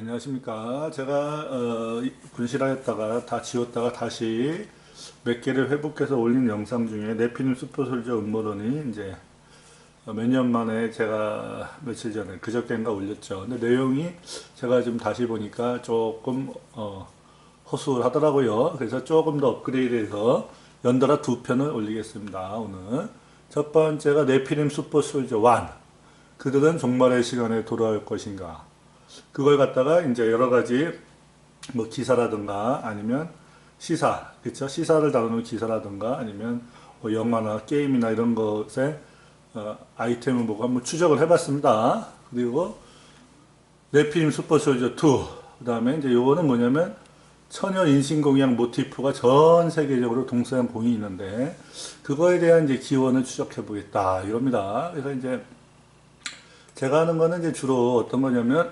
안녕하십니까. 제가 분실하였다가 다 지웠다가 다시 몇 개를 회복해서 올린 영상 중에 네피림 슈퍼솔저 음모론이 이제 몇 년 만에 제가 며칠 전에 그저께인가 올렸죠. 근데 내용이 제가 지금 다시 보니까 조금 허술하더라고요. 그래서 조금 더 업그레이드해서 연달아 두 편을 올리겠습니다. 오늘 첫 번째가 네피림 슈퍼솔저 1, 그들은 종말의 시간에 돌아올 것인가. 그걸 갖다가 이제 여러 가지 뭐 기사라든가 아니면 시사, 그쵸? 시사를 다루는 기사라든가 아니면 뭐 영화나 게임이나 이런 것에 아이템을 보고 한번 추적을 해봤습니다. 그리고 네피림 슈퍼솔저 2, 그 다음에 이제 요거는 뭐냐면 천연 인신공양 모티프가 전 세계적으로 동서양 공이 있는데 그거에 대한 이제 기원을 추적해 보겠다 이럽니다. 그래서 이제 제가 하는 거는 이제 주로 어떤 거냐면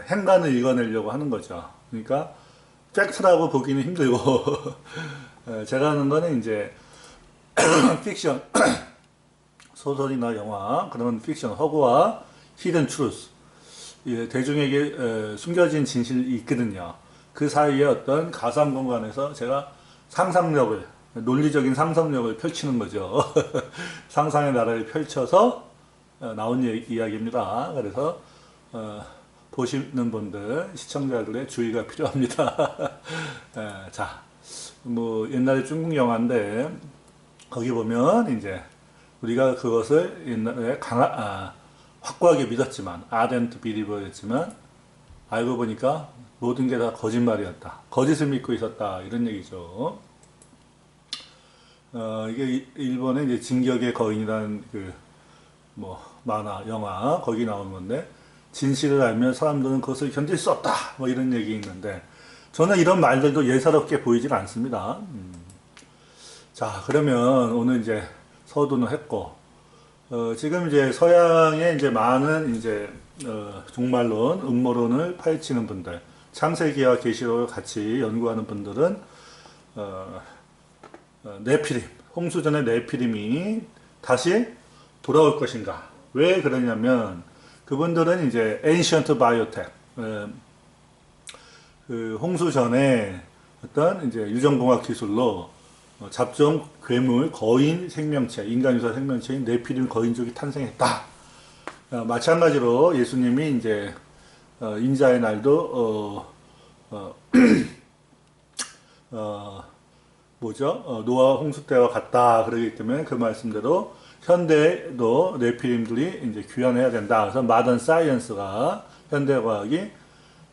행간을 읽어내려고 하는 거죠. 그러니까 팩트라고 보기는 힘들고 제가 하는 거는 이제 픽션, 소설이나 영화 그런 픽션 허구와 히든 트루스, 대중에게 숨겨진 진실이 있거든요. 그 사이에 어떤 가상 공간에서 제가 상상력을, 논리적인 상상력을 펼치는 거죠. 상상의 나라를 펼쳐서 나온 이야기입니다. 그래서 보시는 분들, 시청자들의 주의가 필요합니다. 자, 뭐 옛날에 중국 영화인데 거기 보면 이제 우리가 그것을 옛날에 확고하게 믿었지만 ardent believer였지만 알고 보니까 모든 게 다 거짓말이었다. 거짓을 믿고 있었다. 이런 얘기죠. 이게 일본의 이제 진격의 거인이라는 뭐 만화, 영화 거기 나온 건데 진실을 알면 사람들은 그것을 견딜 수 없다. 뭐 이런 얘기 있는데 저는 이런 말들도 예사롭게 보이질 않습니다. 자, 그러면 오늘 이제 서두는 했고 지금 이제 서양의 이제 많은 이제 종말론, 음모론을 파헤치는 분들, 창세기와 계시록을 같이 연구하는 분들은 네피림, 홍수전의 네피림이 다시 돌아올 것인가? 왜 그러냐면 그분들은 이제 Ancient Biotech, 그 홍수 전에 어떤 이제 유전공학 기술로 잡종, 괴물, 거인 생명체, 인간 유사 생명체인 네피림 거인족이 탄생했다. 마찬가지로 예수님이 이제 인자의 날도 노아 홍수 때와 같다 그러기 때문에 그 말씀대로 현대도 네피림들이 이제 귀환해야 된다. 그래서 마던 사이언스가 현대 과학이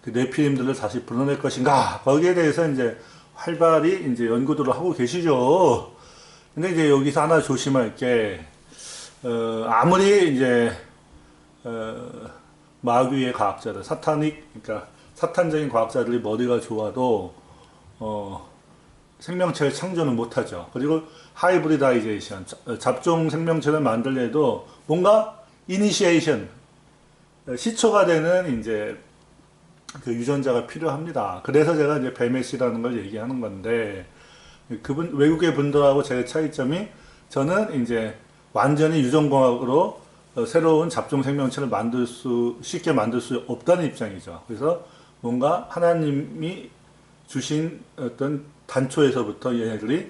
그 네피림들을 다시 불러낼 것인가? 거기에 대해서 이제 활발히 이제 연구들을 하고 계시죠. 근데 이제 여기서 하나 조심할 게 아무리 이제 마귀의 과학자들, 그러니까 사탄적인 과학자들이 머리가 좋아도 생명체를 창조는 못하죠. 그리고 하이브리다이제이션, 잡종 생명체를 만들려도 뭔가 이니시에이션, 시초가 되는 이제 그 유전자가 필요합니다. 그래서 제가 이제 베메시라는 걸 얘기하는 건데 외국의 분들하고 제 차이점이 저는 이제 완전히 유전공학으로 새로운 잡종 생명체를 쉽게 만들 수 없다는 입장이죠. 그래서 뭔가 하나님이 주신 어떤 단초에서부터 얘네들이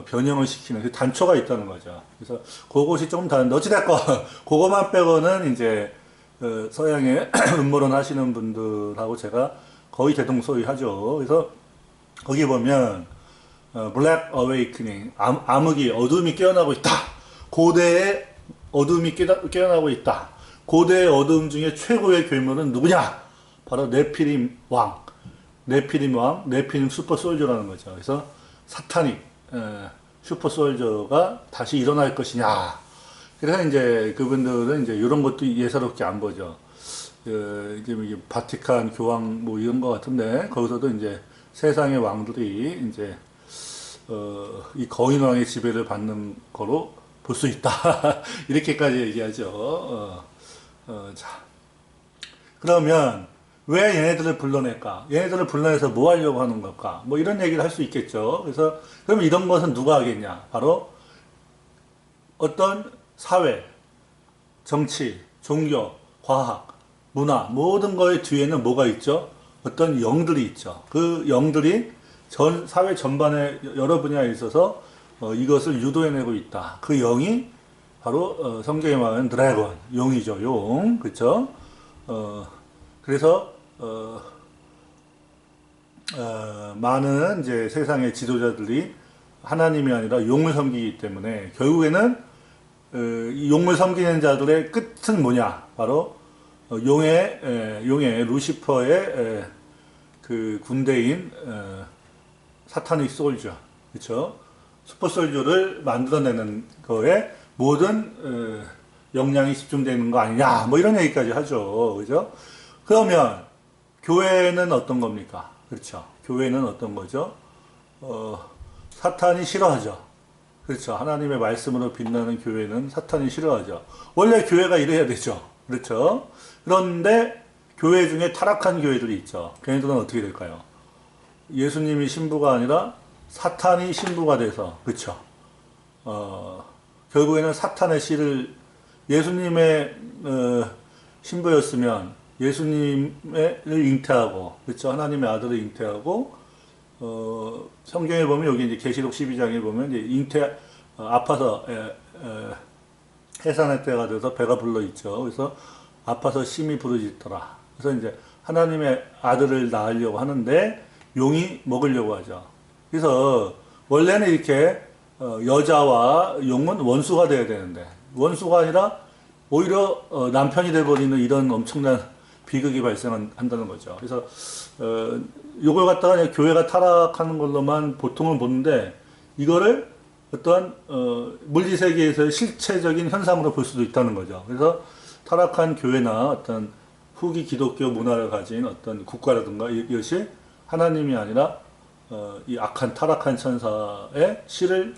변형을 시키는 그 단초가 있다는 거죠. 그래서 그것이 조금 다른데 어찌됐건 그것만 빼고는 이제 서양의 음모론 하시는 분들하고 제가 거의 대동소이하죠. 그래서 거기 보면 블랙 어웨이크닝, 암흑이, 어둠이 깨어나고 있다. 고대의 어둠이 깨어나고 있다. 고대의 어둠 중에 최고의 괴물은 누구냐? 바로 네피림 왕, 네피림 슈퍼 솔저라는 거죠. 그래서 사탄이 슈퍼 솔저가 다시 일어날 것이냐. 그래서 이제 그분들은 이제 이런 것도 예사롭게 안 보죠. 이제 바티칸 교황 뭐 이런 거 같은데 거기서도 이제 세상의 왕들이 이제 이 거인 왕의 지배를 받는 거로 볼 수 있다. 이렇게까지 얘기하죠. 자, 그러면 왜 얘네들을 불러낼까? 얘네들을 불러내서 뭐 하려고 하는 걸까? 뭐 이런 얘기를 할 수 있겠죠. 그래서 그럼 이런 것은 누가 하겠냐? 바로 어떤 사회, 정치, 종교, 과학 문화, 모든 거의 뒤에는 뭐가 있죠? 어떤 영들이 있죠. 그 영들이 전 사회 전반의 여러 분야에 있어서 이것을 유도해내고 있다. 그 영이 바로 성경에 말하는 드래곤, 용이죠. 용, 그렇죠? 그래서 많은 이제 세상의 지도자들이 하나님이 아니라 용을 섬기기 때문에 결국에는 이 용을 섬기는 자들의 끝은 뭐냐? 바로 용의 루시퍼의 그 군대인 사타닉 솔저, 그렇죠? 슈퍼 솔저를 만들어내는 거에 모든 역량이 집중되는 거 아니냐? 뭐 이런 얘기까지 하죠, 그죠? 그러면 교회는 어떤 겁니까? 그렇죠? 교회는 어떤 거죠? 사탄이 싫어하죠. 그렇죠? 하나님의 말씀으로 빛나는 교회는 사탄이 싫어하죠. 원래 교회가 이래야 되죠. 그렇죠? 그런데 교회 중에 타락한 교회들이 있죠. 걔네들은 어떻게 될까요? 예수님이 신부가 아니라 사탄이 신부가 돼서, 그렇죠? 결국에는 사탄의 씨를 예수님의 신부였으면 예수님을 잉태하고, 그렇죠? 하나님의 아들을 잉태하고, 성경에 보면 여기 이제 계시록 12장에 보면 이제 아파서 해산의 때가 돼서 배가 불러 있죠. 그래서 아파서 심히 부르짖더라. 그래서 이제 하나님의 아들을 낳으려고 하는데 용이 먹으려고 하죠. 그래서 원래는 이렇게 여자와 용은 원수가 돼야 되는데 원수가 아니라 오히려 남편이 돼버리는 이런 엄청난 비극이 발생한다는 거죠. 그래서 요걸 갖다가 그냥 교회가 타락하는 걸로만 보통은 보는데 이거를 어떠한 물리 세계에서의 실체적인 현상으로 볼 수도 있다는 거죠. 그래서 타락한 교회나 어떤 후기 기독교 문화를 가진 어떤 국가라든가 이것이 하나님이 아니라 이 악한 타락한 천사의 씨를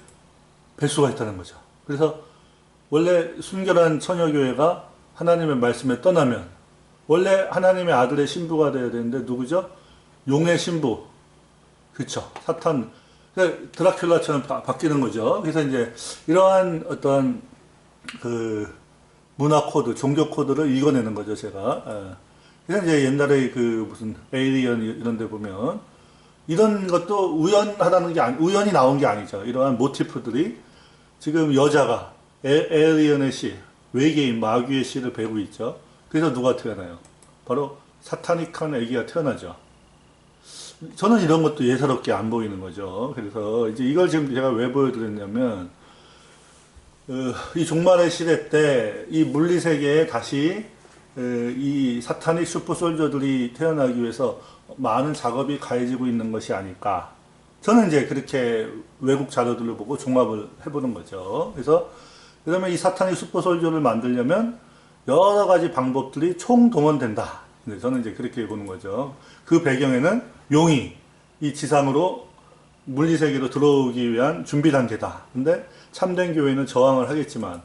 뵐 수가 있다는 거죠. 그래서 원래 순결한 처녀교회가 하나님의 말씀에 떠나면 원래 하나님의 아들의 신부가 되어야 되는데 누구죠? 용의 신부. 그렇죠. 사탄. 드라큘라처럼 바뀌는 거죠. 그래서 이제 이러한 어떤 그 문화 코드, 종교 코드를 읽어내는 거죠, 제가. 그래서 이제 옛날에 그 무슨 에이리언 이런 데 보면 이런 것도 우연하다는 게 우연히 나온 게 아니죠. 이러한 모티프들이 지금 여자가 에이리언의 씨, 외계인 마귀의 씨를 베고 있죠. 그래서 누가 태어나요? 바로 사타닉한 아기가 태어나죠. 저는 이런 것도 예사롭게 안 보이는 거죠. 그래서 이제 이걸 지금 제가 왜 보여드렸냐면, 이 종말의 시대 때 이 물리 세계에 다시 이 사타닉 슈퍼솔저들이 태어나기 위해서 많은 작업이 가해지고 있는 것이 아닐까. 저는 이제 그렇게 외국 자료들을 보고 종합을 해보는 거죠. 그래서 그러면 이 사타닉 슈퍼솔저를 만들려면 여러 가지 방법들이 총동원된다. 저는 이제 그렇게 보는 거죠. 그 배경에는 용이 이 지상으로 물리세계로 들어오기 위한 준비 단계다. 근데 참된 교회는 저항을 하겠지만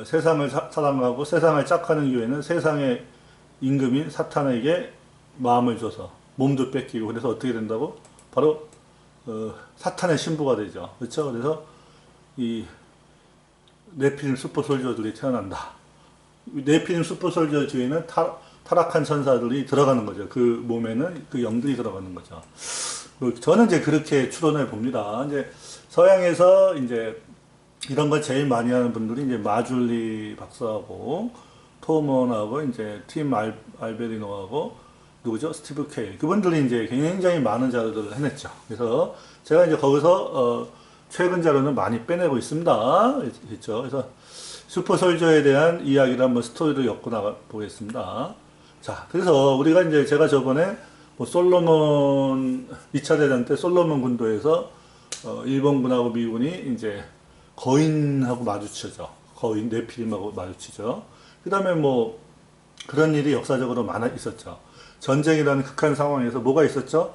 세상을 사랑하고 세상을 짝하는 교회는 세상의 임금인 사탄에게 마음을 줘서 몸도 뺏기고 그래서 어떻게 된다고? 바로 사탄의 신부가 되죠. 그렇죠? 그래서 이 네피림 슈퍼솔저들이 태어난다. 네피림 슈퍼솔저 뒤에는 타락한 천사들이 들어가는 거죠. 그 몸에는 그 영들이 들어가는 거죠. 저는 이제 그렇게 추론해 봅니다. 이제 서양에서 이제 이런 걸 제일 많이 하는 분들이 이제 마줄리 박사하고 토먼하고 이제 팀 알베리노하고 누구죠? 스티브 케일. 그분들이 이제 굉장히 많은 자료들을 해냈죠. 그래서 제가 이제 거기서 최근 자료는 많이 빼내고 있습니다. 있죠. 그래서 슈퍼솔저에 대한 이야기를 한번 스토리로 엮고 나가 보겠습니다. 자, 그래서 우리가 이제 제가 저번에 뭐 솔로몬 2차 대전 때 솔로몬 군도에서 일본군하고 미군이 이제 거인하고 마주치죠. 거인 네피림하고 마주치죠. 그다음에 뭐 그런 일이 역사적으로 많아 있었죠. 전쟁이라는 극한 상황에서 뭐가 있었죠?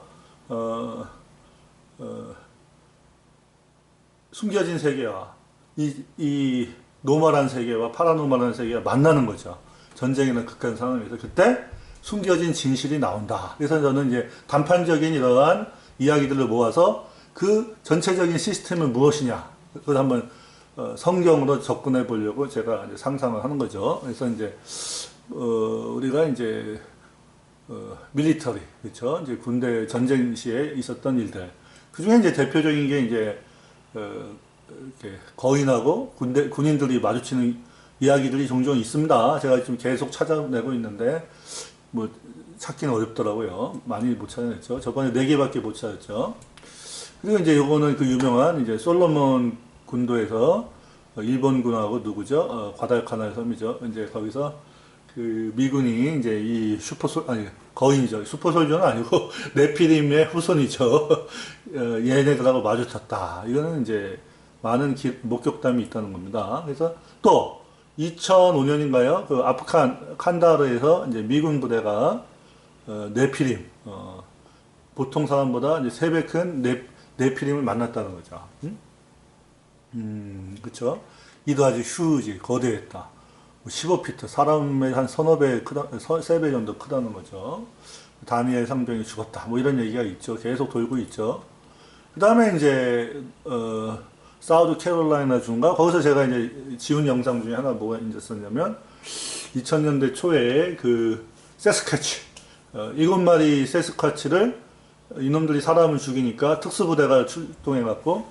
숨겨진 세계와 이 노멀한 세계와 파라노멀한 세계가 만나는 거죠. 전쟁이라는 극한 상황에서 그때 숨겨진 진실이 나온다. 그래서 저는 이제 단판적인 이러한 이야기들을 모아서 그 전체적인 시스템은 무엇이냐. 그걸 한번 성경으로 접근해 보려고 제가 이제 상상을 하는 거죠. 그래서 이제 우리가 이제 밀리터리, 그렇죠? 이제 군대 전쟁 시에 있었던 일들. 그 중에 이제 대표적인 게 이제 이렇게 거인하고 군인들이 마주치는 이야기들이 종종 있습니다. 제가 지금 계속 찾아내고 있는데 뭐 찾기는 어렵더라고요. 많이 못 찾아냈죠. 저번에 4개밖에 못 찾았죠. 그리고 이제 요거는 그 유명한 이제 솔로몬 군도에서 일본군하고 누구죠? 과달카나의 섬이죠. 이제 거기서 그 미군이 이제 이 거인이죠. 슈퍼솔저는 아니고 네피림의 후손이죠. 얘네들하고 마주쳤다. 이거는 이제 많은 목격담이 있다는 겁니다. 그래서 또 2005년인가요? 그 아프간 칸다르에서 이제 미군 부대가 네피림, 보통 사람보다 이제 3배 큰 네피림을 만났다는 거죠. 그쵸? 이도 아주 휴지, 거대했다. 15피트, 사람의 한 서너 배 크다, 3배 정도 크다는 거죠. 다니엘 상병이 죽었다. 뭐 이런 얘기가 있죠. 계속 돌고 있죠. 그 다음에 이제, 사우드 캐롤라이나 주인가? 거기서 제가 이제 지운 영상 중에 하나 뭐가 있었냐면, 2000년대 초에 그, 세스카치. 7마리 세스카치를 이놈들이 사람을 죽이니까 특수부대가 출동해갖고,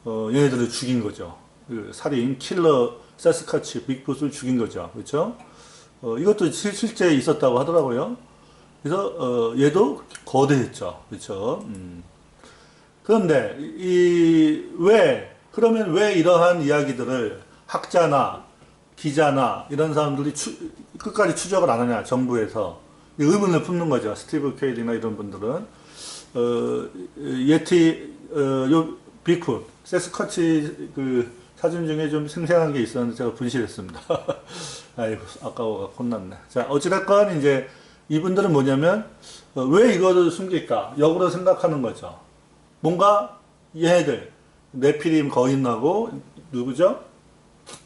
얘네들을 죽인 거죠. 그 살인, 킬러, 세스카치, 빅풋을 죽인 거죠. 그렇죠? 이것도 실제 있었다고 하더라고요. 그래서, 얘도 거대했죠. 그렇죠? 그런데, 그러면 왜 이러한 이야기들을 학자나 기자나 이런 사람들이 끝까지 추적을 안 하냐, 정부에서. 의문을 품는 거죠. 스티브 케일이나 이런 분들은. 빅풋, 세스카치 그 사진 중에 좀 생생한 게 있었는데 제가 분실했습니다. 아이고, 아까워, 혼났네. 자, 어찌됐건 이제 이분들은 뭐냐면, 왜 이거를 숨길까? 역으로 생각하는 거죠. 뭔가 얘네들, 네피림 거인하고, 누구죠?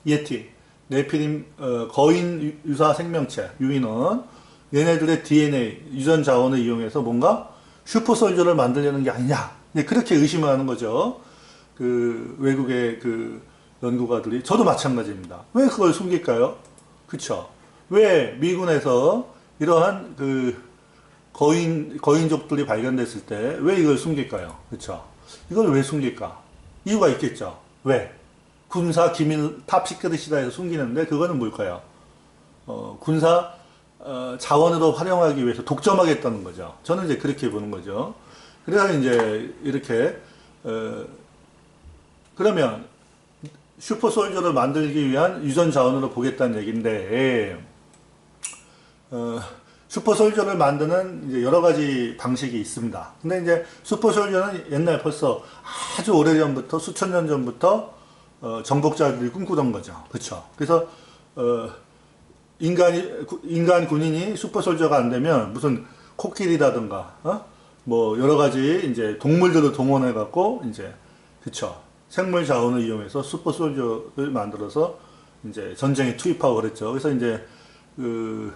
예티. 네피림, 거인 유사 생명체, 유인원. 얘네들의 DNA, 유전 자원을 이용해서 뭔가 슈퍼솔저를 만들려는 게 아니냐. 그렇게 의심을 하는 거죠. 그 외국의 그 연구가들이. 저도 마찬가지입니다. 왜 그걸 숨길까요? 그쵸? 왜 미군에서 이러한 그 거인족들이 발견됐을 때 왜 이걸 숨길까요? 그쵸? 이걸 왜 숨길까? 이유가 있겠죠. 왜? 군사 기밀 탑 시크릿이다 해서 숨기는데 그거는 뭘까요? 군사 자원으로 활용하기 위해서 독점하겠다는 거죠. 저는 이제 그렇게 보는 거죠. 그래서 이제 이렇게 그러면 슈퍼솔저를 만들기 위한 유전 자원으로 보겠다는 얘기인데 슈퍼솔저를 만드는 이제 여러 가지 방식이 있습니다. 근데 이제 슈퍼솔저는 옛날 벌써 아주 오래전부터 수천 년 전부터 정복자들이 꿈꾸던 거죠. 그렇죠? 그래서 인간 군인이 슈퍼솔저가 안 되면 무슨 코끼리라든가 뭐 여러 가지 이제 동물들을 동원해 갖고 이제 그쵸 생물 자원을 이용해서 슈퍼솔저를 만들어서 이제 전쟁에 투입하고 그랬죠. 그래서 이제 그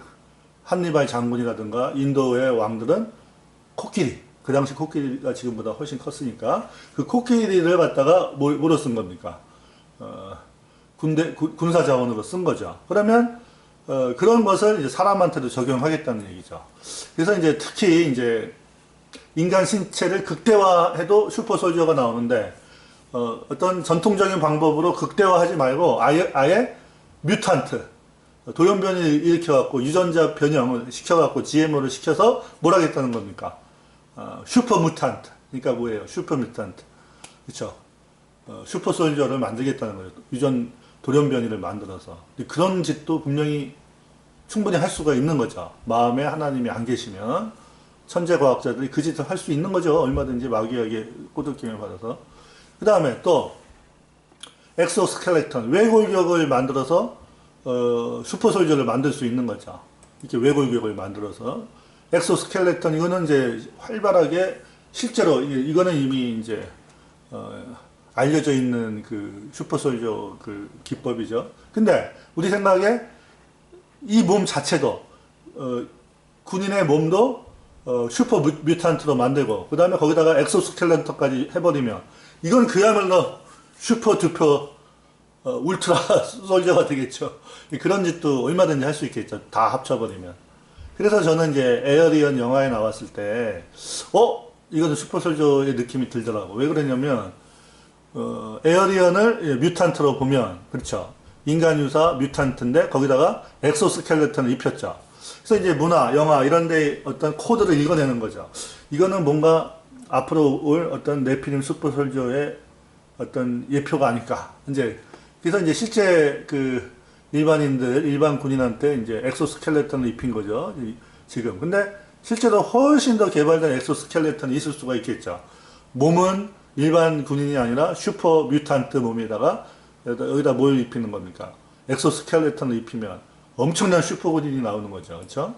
한니발 장군이라든가 인도의 왕들은 코끼리, 그 당시 코끼리가 지금보다 훨씬 컸으니까 그 코끼리를 갖다가 뭐로 쓴 겁니까? 군사 자원으로 쓴 거죠. 그러면 그런 것을 이제 사람한테도 적용하겠다는 얘기죠. 그래서 이제 특히 이제 인간 신체를 극대화해도 슈퍼솔저가 나오는데 어떤 전통적인 방법으로 극대화하지 말고 아예 뮤탄트 돌연변이를 일으켜갖고 유전자 변형을 시켜갖고 GMO를 시켜서 뭘 하겠다는 겁니까? 슈퍼 뮤탄트. 그러니까 뭐예요? 슈퍼 뮤탄트. 그쵸? 슈퍼솔저를 만들겠다는 거예요. 유전 돌연변이를 만들어서. 그런 짓도 분명히 충분히 할 수가 있는 거죠. 마음에 하나님이 안 계시면 천재 과학자들이 그 짓을 할 수 있는 거죠. 얼마든지 마귀에게 꼬들김을 받아서. 그 다음에 또 엑소스켈레톤 외골격을 만들어서 슈퍼솔저를 만들 수 있는 거죠. 이렇게 외골격을 만들어서 엑소스켈레톤 이거는 이제 활발하게 실제로 이거는 이미 이제 알려져 있는 그 슈퍼솔저 그 기법이죠. 근데 우리 생각에 이 몸 자체도 군인의 몸도 슈퍼 뮤탄트로 만들고 그 다음에 거기다가 엑소스켈레톤까지 해버리면 이건 그야말로 슈퍼 듀퍼 울트라 솔저가 되겠죠. 그런 짓도 얼마든지 할 수 있겠죠. 다 합쳐버리면. 그래서 저는 이제 에어리언 영화에 나왔을 때, 이거는 슈퍼 솔저의 느낌이 들더라고. 왜 그러냐면, 에어리언을 뮤탄트로 보면, 그렇죠. 인간 유사 뮤탄트인데, 거기다가 엑소스켈레톤을 입혔죠. 그래서 이제 문화, 영화, 이런 데 어떤 코드를 읽어내는 거죠. 이거는 뭔가 앞으로 올 어떤 네피림 슈퍼 솔저의 어떤 예표가 아닐까. 그래서 이제 실제 일반인들, 일반 군인한테 이제 엑소스켈레톤을 입힌 거죠. 지금. 근데 실제로 훨씬 더 개발된 엑소스켈레톤이 있을 수가 있겠죠. 몸은 일반 군인이 아니라 슈퍼 뮤탄트 몸에다가 여기다 뭘 입히는 겁니까? 엑소스켈레톤을 입히면 엄청난 슈퍼 군인이 나오는 거죠. 그렇죠?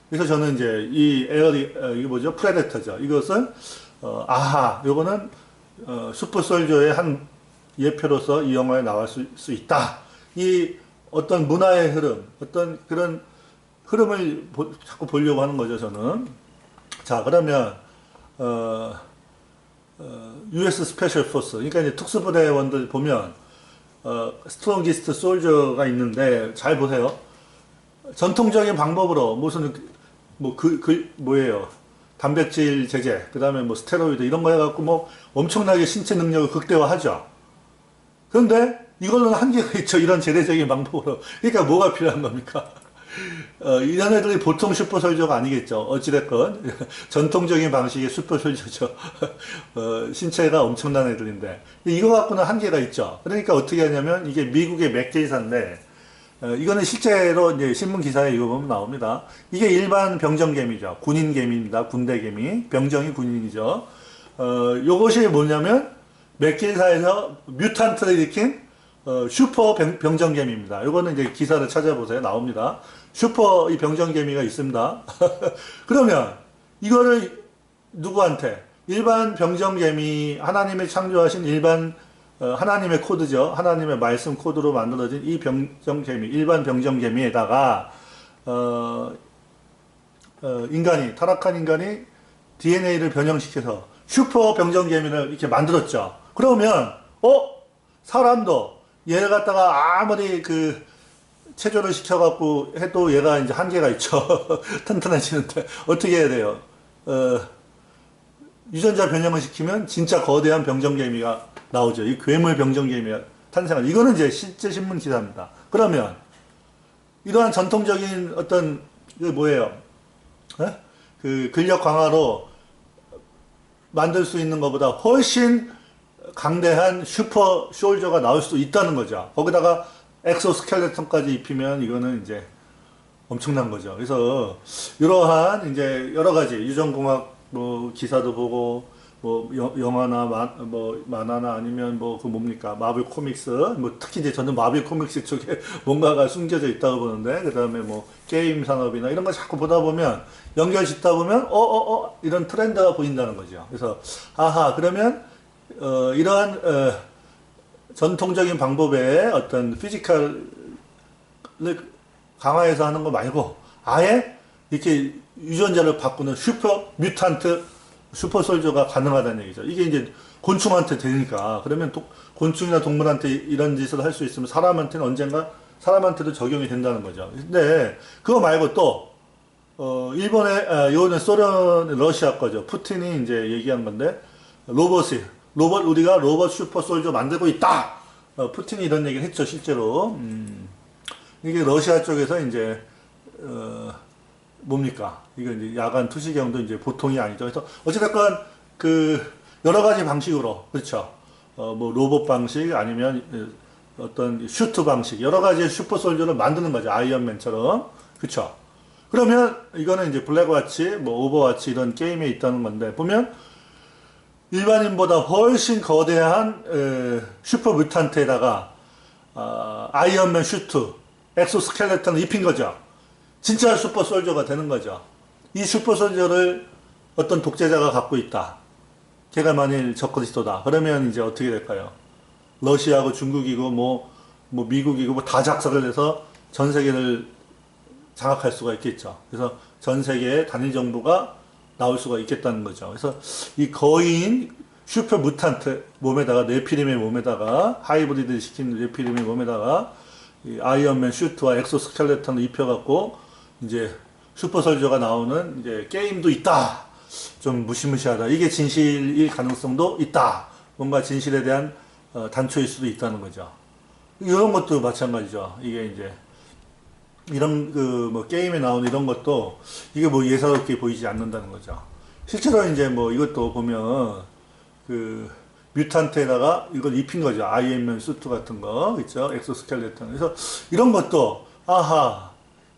그래서 저는 이제 이게 뭐죠? 프레데터죠. 이것은 요거는 슈퍼 솔저의 한 예표로서 이 영화에 나올 수 있다. 이 어떤 문화의 흐름, 어떤 그런 흐름을 자꾸 보려고 하는 거죠, 저는. 자, 그러면, US 스페셜 포스. 그러니까 이제 특수부대원들 보면, 스트롱기스트 솔저가 있는데, 잘 보세요. 전통적인 방법으로, 뭐예요. 단백질 제제, 그 다음에 뭐 스테로이드 이런 거 해갖고 뭐 엄청나게 신체 능력을 극대화하죠. 그런데 이걸로는 한계가 있죠. 이런 제대적인 방법으로. 그러니까 뭐가 필요한 겁니까? 이런 애들이 보통 슈퍼솔저가 아니겠죠. 어찌됐건 전통적인 방식의 슈퍼솔저죠. 신체가 엄청난 애들인데 이거 갖고는 한계가 있죠. 그러니까 어떻게 하냐면 이게 미국의 맥게이사인데 이거는 실제로 이제 신문 기사에 이거 보면 나옵니다. 이게 일반 병정개미죠. 군인개미입니다. 군대개미. 병정이 군인이죠. 요것이 뭐냐면 맥게이사에서 뮤탄트를 일으킨 슈퍼 병정개미입니다. 요거는 이제 기사를 찾아보세요. 나옵니다. 슈퍼 이 병정개미가 있습니다. 그러면 이거를 누구한테? 일반 병정개미, 하나님이 창조하신 일반 하나님의 코드죠. 하나님의 말씀 코드로 만들어진 이 병정개미, 일반 병정개미에다가 타락한 인간이 DNA를 변형시켜서 슈퍼 병정개미를 이렇게 만들었죠. 그러면 사람도 얘를 갖다가 아무리 체조를 시켜갖고 해도 얘가 이제 한계가 있죠. 튼튼해지는데 어떻게 해야 돼요? 유전자 변형을 시키면 진짜 거대한 병정개미가 나오죠. 이 괴물 병정개미가 탄생을. 이거는 이제 실제 신문 기사입니다. 그러면 이러한 전통적인 어떤 뭐예요? 근력 강화로 만들 수 있는 것보다 훨씬 강대한 슈퍼 숄저가 나올 수 있다는 거죠. 거기다가 엑소스켈레톤까지 입히면 이거는 이제 엄청난 거죠. 그래서 이러한 이제 여러 가지 유전공학 뭐 기사도 보고 뭐 영화나 만화나 아니면 뭡니까 마블 코믹스 뭐 특히 이제 저는 마블 코믹스 쪽에 뭔가가 숨겨져 있다고 보는데 그다음에 뭐 게임 산업이나 이런 거 자꾸 보다 보면 연결 짓다 보면 이런 트렌드가 보인다는 거죠. 그래서 그러면 이러한 전통적인 방법의 어떤 피지컬을 강화해서 하는 거 말고 아예 이렇게 유전자를 바꾸는 슈퍼 뮤탄트 슈퍼 솔저가 가능하다는 얘기죠. 이게 이제 곤충한테 되니까 그러면 곤충이나 동물한테 이런 짓을 할 수 있으면 사람한테는 언젠가 사람한테도 적용이 된다는 거죠. 근데 그거 말고 또 일본의 이거는 소련 러시아 거죠. 푸틴이 이제 얘기한 건데 우리가 로봇 슈퍼 솔저 만들고 있다. 푸틴이 이런 얘기를 했죠, 실제로. 이게 러시아 쪽에서 이제 뭡니까? 이거 이제 야간 투시경도 이제 보통이 아니죠. 그래서 어찌됐건 여러 가지 방식으로 그렇죠. 뭐 로봇 방식 아니면 어떤 슈트 방식 여러 가지 슈퍼 솔저를 만드는 거죠. 아이언맨처럼 그렇죠. 그러면 이거는 이제 블랙워치, 뭐 오버워치 이런 게임에 있다는 건데 보면 일반인보다 훨씬 거대한 슈퍼 뮤탄트에다가 아이언맨 슈트, 엑소스켈레톤을 입힌 거죠. 진짜 슈퍼 솔저가 되는 거죠. 이 슈퍼 솔저를 어떤 독재자가 갖고 있다. 걔가 만일 적그리스도다. 그러면 이제 어떻게 될까요? 러시아고 중국이고 뭐 미국이고 뭐 다 작살을 내서 전 세계를 장악할 수가 있겠죠. 그래서 전 세계의 단일 정부가 나올 수가 있겠다는 거죠. 그래서 이 거인 슈퍼 무탄트 몸에다가 네피림의 몸에다가 하이브리드 시킨 네피림의 몸에다가 이 아이언맨 슈트와 엑소스켈레톤을 입혀갖고 이제 슈퍼 솔저가 나오는 이제 게임도 있다. 좀 무시무시하다. 이게 진실일 가능성도 있다. 뭔가 진실에 대한 단초일 수도 있다는 거죠. 이런 것도 마찬가지죠. 이게 이제 이런 그 뭐 게임에 나오는 이런 것도 이게 뭐 예사롭게 보이지 않는다는 거죠. 실제로 이제 뭐 이것도 보면 그 뮤탄트에다가 이걸 입힌 거죠. 아이언맨 수트 같은 거 있죠. 엑소스켈레톤. 그래서 이런 것도 아하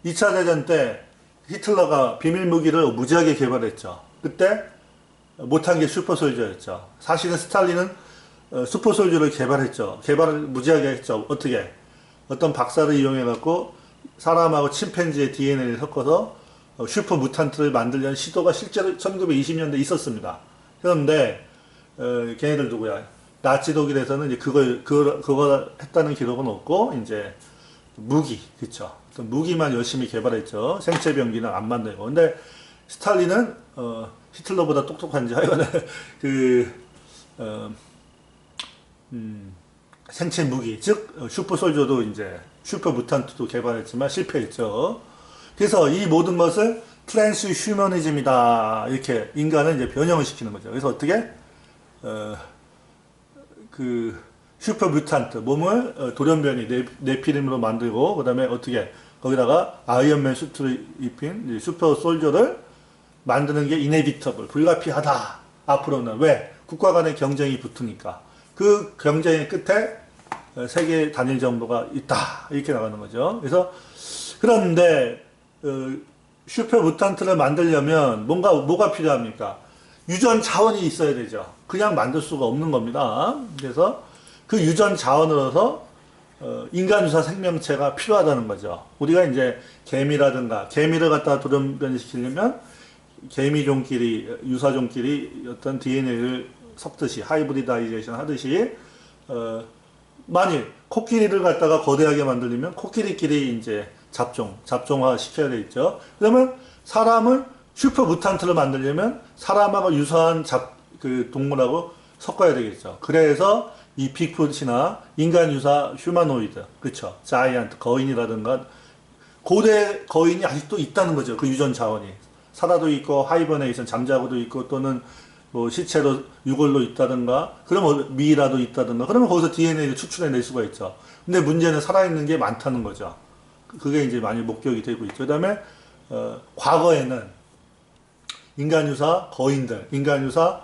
2차 대전 때 히틀러가 비밀 무기를 무지하게 개발했죠. 그때 못한 게 슈퍼솔저였죠. 사실은 스탈린은 슈퍼솔저를 개발했죠. 개발을 무지하게 했죠. 어떻게? 어떤 박사를 이용해 갖고 사람하고 침팬지의 DNA를 섞어서 슈퍼 무탄트를 만들려는 시도가 실제로 1920년대에 있었습니다. 그런데 걔네들 누구야? 나치 독일에서는 이제 그걸 했다는 기록은 없고 이제 무기, 그쵸? 무기만 열심히 개발했죠. 생체 병기는 안 만들고. 근데 스탈린은 히틀러보다 똑똑한지 하여간에 생체 무기, 즉 슈퍼솔저도 이제 슈퍼 무탄트도 개발했지만 실패했죠. 그래서 이 모든 것을 트랜스 휴머니즘이다. 이렇게 인간을 이제 변형을 시키는 거죠. 그래서 어떻게 그 슈퍼 뮤탄트 몸을 돌연변이 네피림으로 만들고 그다음에 어떻게 거기다가 아이언맨 수트를 입힌 슈퍼 솔저를 만드는 게 이네비터블 불가피하다. 앞으로는 왜 국가 간의 경쟁이 붙으니까 그 경쟁의 끝에 세계 단일 정부가 있다 이렇게 나가는 거죠. 그래서 그런데 슈퍼 뮤탄트를 만들려면 뭐가 필요합니까? 유전 자원이 있어야 되죠. 그냥 만들 수가 없는 겁니다. 그래서 그 유전 자원으로서 인간 유사 생명체가 필요하다는 거죠. 우리가 이제 개미를 갖다 돌연변시키려면 개미종끼리 유사종끼리 어떤 DNA를 섞듯이 하이브리다이제이션 하듯이 만일 코끼리를 갖다가 거대하게 만들려면 코끼리끼리 이제 잡종화 시켜야 되겠죠. 그러면 사람을 슈퍼 무탄트를 만들려면 사람하고 유사한 그 동물하고 섞어야 되겠죠. 그래서 이 빅풋이나 인간 유사 휴머노이드, 그쵸? 자이언트, 거인이라든가 고대 거인이 아직도 있다는 거죠. 그 유전 자원이. 살아도 있고 하이버네이션, 잠자고도 있고 또는 뭐 시체로 유골로 있다든가 그러면 미라도 있다든가 그러면 거기서 DNA를 추출해낼 수가 있죠. 근데 문제는 살아있는 게 많다는 거죠. 그게 이제 많이 목격이 되고 있죠. 그 다음에 과거에는 인간 유사 거인들, 인간 유사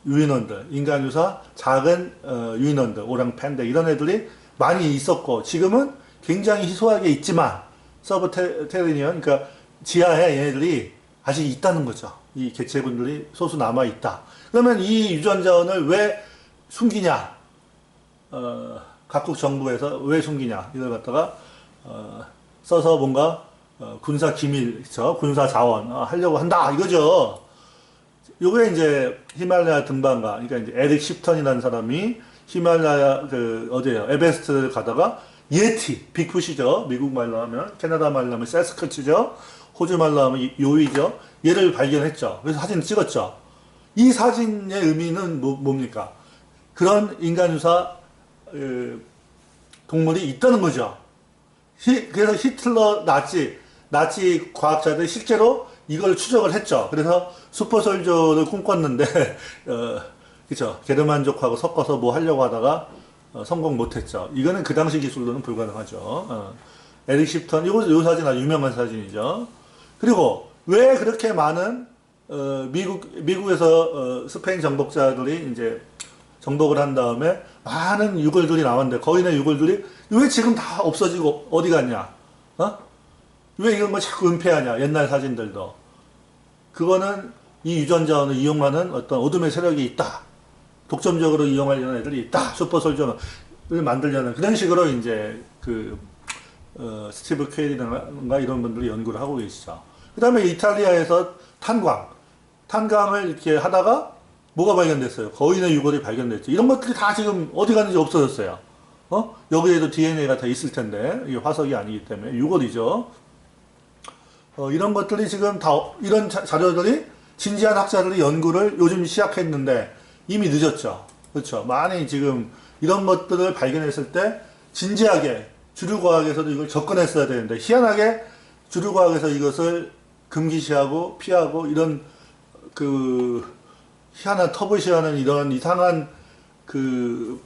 유인원들, 인간 유사 작은 유인원들, 오랑팬들 이런 애들이 많이 있었고 지금은 굉장히 희소하게 있지만 서브테리니언 그러니까 지하에 얘네들이 아직 있다는 거죠. 이 개체군들이 소수 남아 있다. 그러면 이 유전 자원을 왜 숨기냐? 각국 정부에서 왜 숨기냐? 이걸 갖다가 써서 뭔가 군사 기밀, 그쵸? 군사 자원 하려고 한다 이거죠. 요게 이제 히말라야 등반가, 그러니까 이제 에릭 십턴이라는 사람이 히말라야 어디에요? 에베레스트를 가다가 예티, 빅풋이죠. 미국 말로 하면, 캐나다 말로 하면 세스커치죠. 호주 말로 하면 요이죠. 얘를 발견했죠. 그래서 사진을 찍었죠. 이 사진의 의미는 뭡니까? 그런 인간 유사 동물이 있다는 거죠. 그래서 히틀러 나치 과학자들이 실제로 이걸 추적을 했죠. 그래서 슈퍼솔저를 꿈꿨는데, 그쵸. 게르만족하고 섞어서 뭐 하려고 하다가, 성공 못했죠. 이거는 그 당시 기술로는 불가능하죠. 에릭 십턴, 요 사진 아주 유명한 사진이죠. 그리고 왜 그렇게 많은, 미국에서, 스페인 정복자들이 이제 정복을 한 다음에 많은 유골들이 나왔는데, 거인의 유골들이 왜 지금 다 없어지고 어디 갔냐? 왜 이런 거 자꾸 은폐하냐? 옛날 사진들도. 그거는 이 유전 자원을 이용하는 어떤 어둠의 세력이 있다. 독점적으로 이용하려는 애들이 있다. 슈퍼솔저를 만들려는 그런 식으로 이제 스티브 퀘일이나 이런 분들이 연구를 하고 계시죠. 그 다음에 이탈리아에서 탄광을 이렇게 하다가 뭐가 발견됐어요? 거인의 유골이 발견됐죠. 이런 것들이 다 지금 어디 갔는지 없어졌어요. 여기에도 DNA가 다 있을 텐데, 이게 화석이 아니기 때문에 유골이죠. 이런 것들이 지금 다, 이런 자료들이 진지한 학자들이 연구를 요즘 시작했는데, 이미 늦었죠. 그렇죠. 많이 지금 이런 것들을 발견했을 때 진지하게 주류과학에서도 이걸 접근했어야 되는데 희한하게 주류과학에서 이것을 금기시하고 피하고 이런 그 희한한 터부시하는 이런 이상한 그런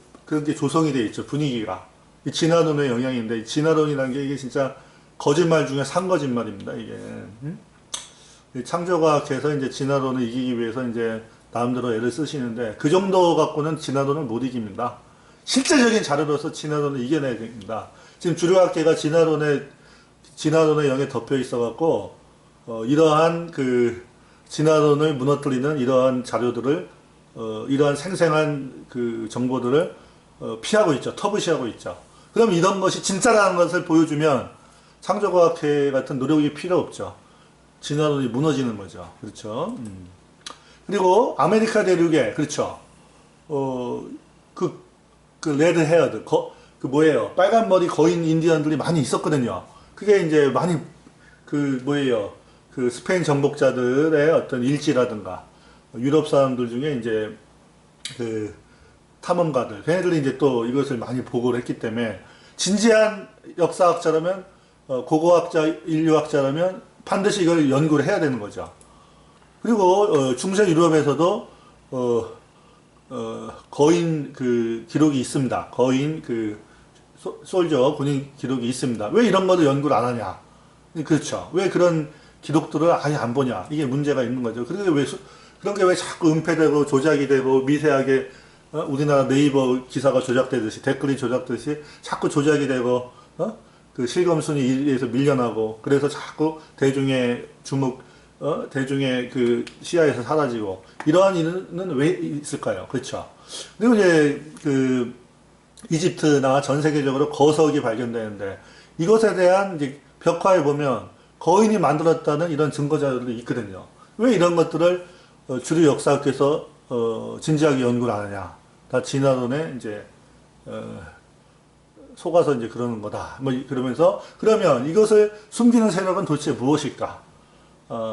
게 조성이 돼 있죠. 분위기가. 이 진화론의 영향인데 진화론이라는 게 이게 진짜 거짓말 중에 산거짓말입니다. 이게. 창조과학에서 이제 진화론을 이기기 위해서 이제 나름대로 애를 쓰시는데 그 정도 갖고는 진화론을 못 이깁니다. 실제적인 자료로서 진화론을 이겨내야 됩니다. 지금 주류학계가 진화론의 영에 덮여 있어갖고 이러한 그 진화론을 무너뜨리는 이러한 자료들을 이러한 생생한 그 정보들을 피하고 있죠. 터부시하고 있죠. 그럼 이런 것이 진짜라는 것을 보여주면 창조과학회 같은 노력이 필요 없죠. 진화론이 무너지는 거죠. 그렇죠. 그리고 아메리카 대륙에 그렇죠. 그 레드 헤어드 그 뭐예요? 빨간 머리 거인 인디언들이 많이 있었거든요. 그게 이제 많이 그 뭐예요? 그 스페인 정복자들의 어떤 일지라든가 유럽 사람들 중에 이제 그 탐험가들 걔네들이 이제 또 이것을 많이 보고를 했기 때문에 진지한 역사학자라면 고고학자 인류학자라면 반드시 이걸 연구를 해야 되는 거죠. 그리고 중세 유럽에서도 거인 그 기록이 있습니다. 거인 그 솔저 군인 기록이 있습니다. 왜 이런 거를 연구를 안 하냐? 그렇죠. 왜 그런 기록들을 아예 안 보냐? 이게 문제가 있는 거죠. 그런 게 왜 자꾸 은폐되고 조작이 되고 미세하게 우리나라 네이버 기사가 조작되듯이 댓글이 조작되듯이 자꾸 조작이 되고 그 실검순위 1위에서 밀려나고 그래서 자꾸 대중의 주목 대중의 그 시야에서 사라지고 이러한 일은 왜 있을까요? 그렇죠. 그리고 이제 그 이집트나 전 세계적으로 거석이 발견되는데 이것에 대한 이제 벽화에 보면 거인이 만들었다는 이런 증거 자료들이 있거든요. 왜 이런 것들을 주류 역사학에서 진지하게 연구를 안 하냐? 다 진화론에 이제 속아서 이제 그러는 거다. 뭐 그러면서 그러면 이것을 숨기는 세력은 도대체 무엇일까?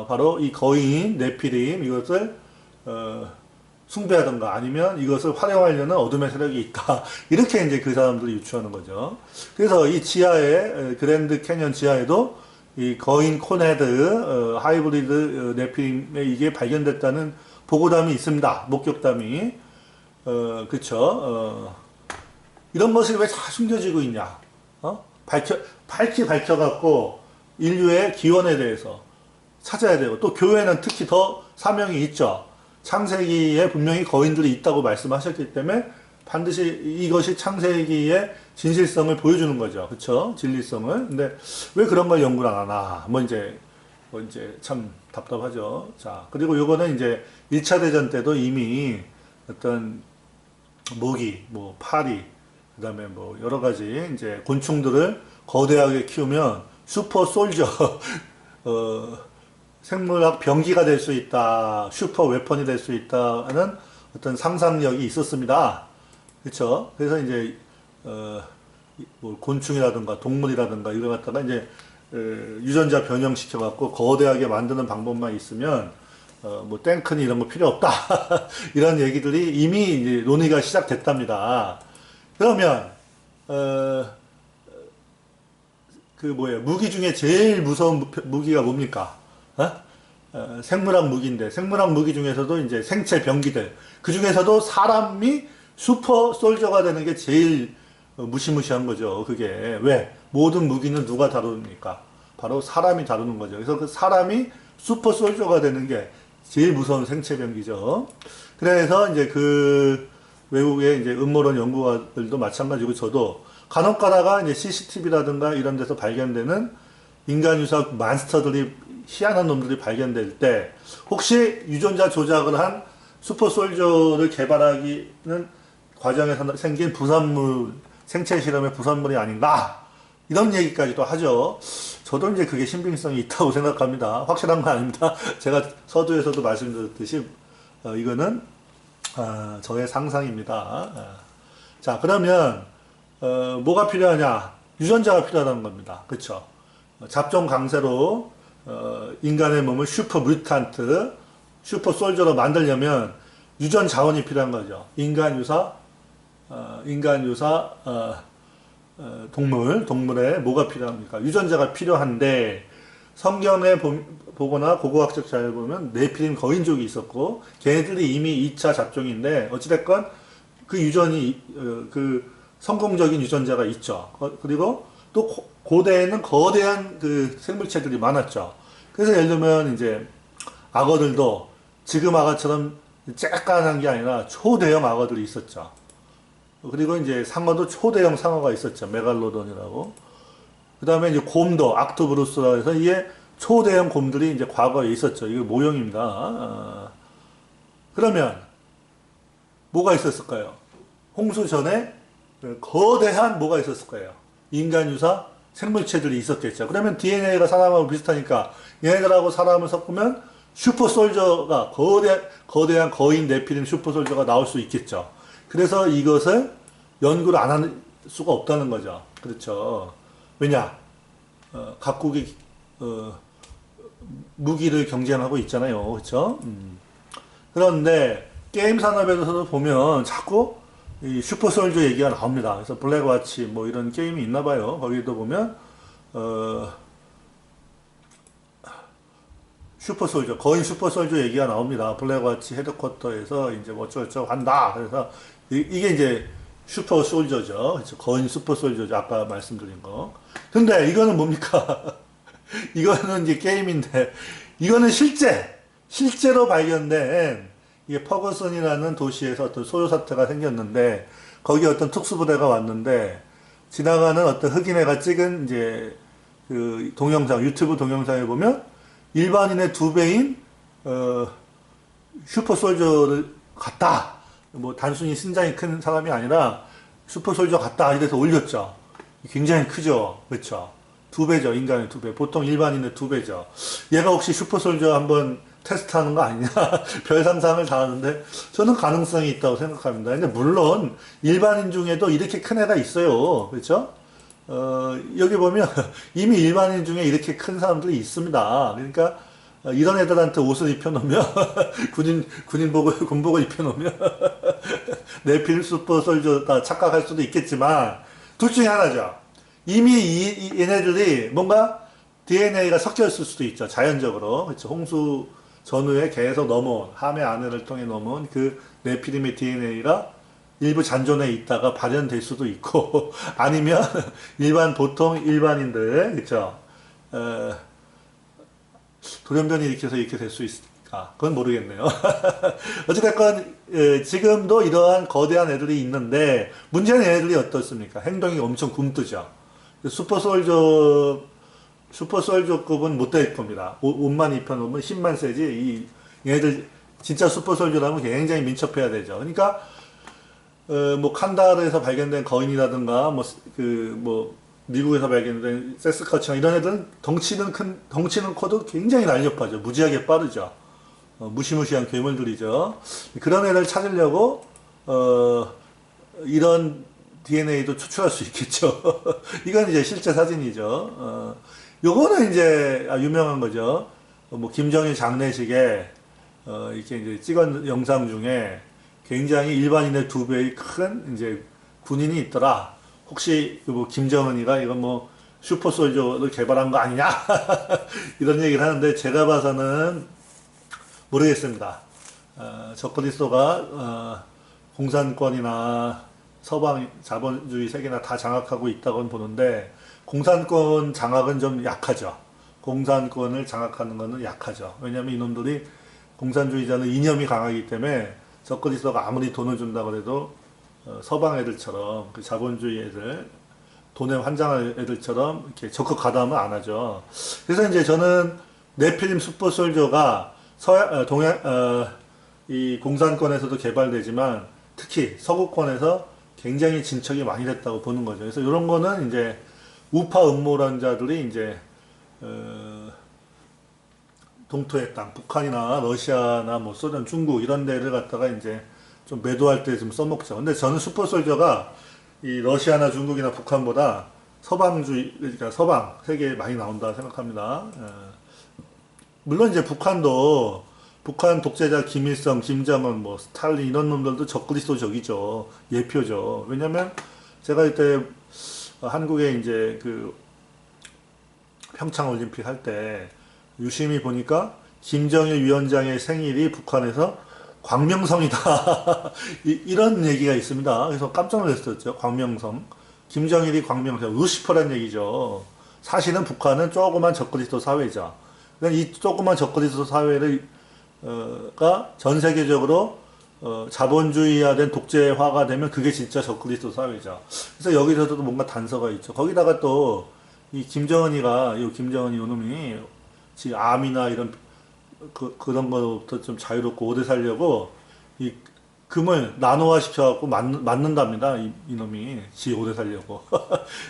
바로 이 거인 네피림 이것을 숭배하던가 아니면 이것을 활용하려는 어둠의 세력이 있다. 이렇게 이제 그 사람들이 유추하는 거죠. 그래서 이 지하에 그랜드 캐년 지하에도 이 거인 콘헤드 하이브리드 네피림에 이게 발견됐다는 보고담이 있습니다. 목격담이 그쵸. 이런 것이 왜 다 숨겨지고 있냐? 밝혀갖고 인류의 기원에 대해서 찾아야 되고 또 교회는 특히 더 사명이 있죠. 창세기에 분명히 거인들이 있다고 말씀하셨기 때문에 반드시 이것이 창세기의 진실성을 보여주는 거죠. 그쵸? 진리성을. 근데 왜 그런 걸 연구를 안 하나? 뭐 이제 참 답답하죠. 자, 그리고 요거는 이제 1차 대전 때도 이미 어떤 모기, 뭐 파리, 그 다음에 뭐 여러 가지 이제 곤충들을 거대하게 키우면 슈퍼 솔저, 생물학 병기가 될 수 있다, 슈퍼 웨펀이 될 수 있다는 어떤 상상력이 있었습니다. 그렇죠? 그래서 이제 뭐 곤충이라든가 동물이라든가 이걸 갖다가 이제 유전자 변형시켜 갖고 거대하게 만드는 방법만 있으면 뭐 탱크니 이런 거 필요 없다 이런 얘기들이 이미 이제 논의가 시작됐답니다. 그러면 그 뭐예요? 무기 중에 제일 무서운 무기가 뭡니까? 생물학 무기인데 생물학 무기 중에서도 이제 생체 병기들 그 중에서도 사람이 슈퍼 솔저가 되는 게 제일 무시무시한 거죠. 그게 왜 모든 무기는 누가 다룹니까? 바로 사람이 다루는 거죠. 그래서 그 사람이 슈퍼 솔저가 되는 게 제일 무서운 생체 병기죠. 그래서 이제 그 외국의 이제 음모론 연구가들도 마찬가지고 저도 간혹 가다가 이제 CCTV라든가 이런 데서 발견되는 인간 유사 몬스터들이 희한한 놈들이 발견될 때 혹시 유전자 조작을 한 슈퍼 솔저를 개발하기는 과정에서 생긴 부산물 생체 실험의 부산물이 아닌가 이런 얘기까지도 하죠. 저도 이제 그게 신빙성이 있다고 생각합니다. 확실한 건 아닙니다. 제가 서두에서도 말씀드렸듯이 이거는 저의 상상입니다. 자, 그러면 뭐가 필요하냐? 유전자가 필요하다는 겁니다. 그렇죠? 잡종 강세로 인간의 몸을 슈퍼 뮤탄트, 슈퍼 솔저로 만들려면 유전 자원이 필요한 거죠. 인간 유사, 동물에 뭐가 필요합니까? 유전자가 필요한데, 성경에 보거나 고고학적 자료를 보면 네피림 거인족이 있었고, 걔네들이 이미 2차 잡종인데, 어찌됐건 그 유전이, 그 성공적인 유전자가 있죠. 그리고 또 고대에는 거대한 그 생물체들이 많았죠. 그래서 예를 들면 이제 악어들도 지금 악어처럼 쬐깐한 게 아니라 초대형 악어들이 있었죠. 그리고 이제 상어도 초대형 상어가 있었죠. 메갈로돈이라고. 그 다음에 이제 곰도 악토브루스라고 해서 이게 초대형 곰들이 이제 과거에 있었죠. 이게 모형입니다. 그러면 뭐가 있었을까요? 홍수 전에 거대한 뭐가 있었을 거예요. 인간 유사 생물체들이 있었겠죠. 그러면 DNA가 사람하고 비슷하니까 얘네들하고 사람을 섞으면 슈퍼솔저가 거대한 거인 네피림 슈퍼솔저가 나올 수 있겠죠. 그래서 이것을 연구를 안 할 수가 없다는 거죠. 그렇죠. 왜냐? 각국이 무기를 경쟁하고 있잖아요. 그렇죠? 그런데 게임 산업에서도 보면 자꾸 이 슈퍼솔저 얘기가 나옵니다. 그래서 블랙와치 뭐 이런 게임이 있나 봐요. 거기도 보면 슈퍼솔저, 거인 슈퍼솔저 얘기가 나옵니다. 블랙와치 헤드쿼터에서 이제 뭐 어쩌고저쩌고 한다. 그래서 이게 이제 슈퍼솔저죠. 그렇죠? 거인 슈퍼솔저죠. 아까 말씀드린 거. 근데 이거는 뭡니까? 이거는 이제 게임인데, 이거는 실제로 발견된 이게 퍼거슨이라는 도시에서 어떤 소요 사태가 생겼는데, 거기 어떤 특수부대가 왔는데, 지나가는 어떤 흑인애가 찍은 이제 그 동영상, 유튜브 동영상에 보면 일반인의 2배인 슈퍼솔저를 같다. 뭐 단순히 신장이 큰 사람이 아니라 슈퍼솔저 같다. 이래서 올렸죠. 굉장히 크죠. 그렇죠. 2배죠. 인간의 2배. 보통 일반인의 2배죠. 얘가 혹시 슈퍼솔저 한번 테스트하는 거 아니냐. 별 상상을 다 하는데 저는 가능성이 있다고 생각합니다. 근데 물론 일반인 중에도 이렇게 큰 애가 있어요. 그렇죠? 여기 보면 이미 일반인 중에 이렇게 큰 사람들이 있습니다. 그러니까 이런 애들한테 옷을 입혀놓으면 군복을 입혀놓으면 네필 슈퍼솔저다 착각할 수도 있겠지만 둘 중에 하나죠. 이미 얘네들이 뭔가 DNA가 섞여 있을 수도 있죠. 자연적으로. 그렇죠. 홍수 전후에 계속 넘어온, 함의 아내를 통해 넘어온 그 네피림의 DNA가 일부 잔존에 있다가 발현될 수도 있고, 아니면 보통 일반인들, 그쵸? 돌연변이 일으켜서 이렇게 될 수 있을까? 그건 모르겠네요. 어쨌든, 지금도 이러한 거대한 애들이 있는데, 문제는 얘네들이 어떻습니까? 행동이 엄청 굼뜨죠. 슈퍼솔저급은 못 될 겁니다. 옷만 입혀놓으면 힘만 세지, 얘네들, 진짜 슈퍼솔저라면 굉장히 민첩해야 되죠. 그러니까, 뭐, 칸다르에서 발견된 거인이라든가, 미국에서 발견된 세스카치나 이런 애들은 덩치는 커도 굉장히 날렵하죠. 무지하게 빠르죠. 무시무시한 괴물들이죠. 그런 애를 찾으려고, 이런 DNA도 추출할 수 있겠죠. 이건 이제 실제 사진이죠. 요거는 이제 유명한 거죠. 뭐, 김정일 장례식에, 이렇게 이제 찍은 영상 중에 굉장히 일반인의 2배의 큰 이제 군인이 있더라. 혹시 뭐 김정은이가 이건 뭐 슈퍼솔저를 개발한 거 아니냐? 이런 얘기를 하는데 제가 봐서는 모르겠습니다. 저크리스도가 공산권이나 서방 자본주의 세계나 다 장악하고 있다고는 보는데 공산권 장악은 좀 약하죠. 공산권을 장악하는 거는 약하죠. 왜냐하면 이놈들이 공산주의자는 이념이 강하기 때문에 저크리스도가 아무리 돈을 준다고 해도 서방 애들처럼 그 자본주의 애들 돈에 환장한 애들처럼 이렇게 적극 가담을 안 하죠. 그래서 이제 저는 네필림 슈퍼솔저가 이 공산권에서도 개발되지만 특히 서구권에서 굉장히 진척이 많이 됐다고 보는 거죠. 그래서 이런 거는 이제 우파 음모론자들이 이제 동토의 땅, 북한이나 러시아나 뭐 소련, 중국 이런 데를 갖다가 이제 좀 매도할 때 좀 써먹죠. 근데 저는 슈퍼솔저가 이 러시아나 중국이나 북한보다 서방주의, 그러니까 서방 세계에 많이 나온다 생각합니다. 물론 이제 북한도 북한 독재자 김일성, 김정은, 뭐 스탈린 이런 놈들도 적그리스도적이죠. 예표죠. 왜냐면 제가 이때 한국에 이제 그 평창 올림픽 할 때 유심히 보니까 김정일 위원장의 생일이 북한에서 광명성이다. 이런 얘기가 있습니다. 그래서 깜짝 놀랐었죠. 광명성. 김정일이 광명성. 루시퍼란 얘기죠. 사실은 북한은 조그만 적그리스도 사회죠. 그러니까 이 조그만 적그리스도 사회를 가 전 세계적으로 자본주의화된 독재화가 되면 그게 진짜 적그리스도 사회죠. 그래서 여기서도 뭔가 단서가 있죠. 거기다가 또 이 김정은이가 이 김정은이 요놈이 지금 암이나 이런 그런 거부터 좀 자유롭고 오래 살려고 이 금을 나노화 시켜갖고 맞는답니다. 이놈이 지 오래 살려고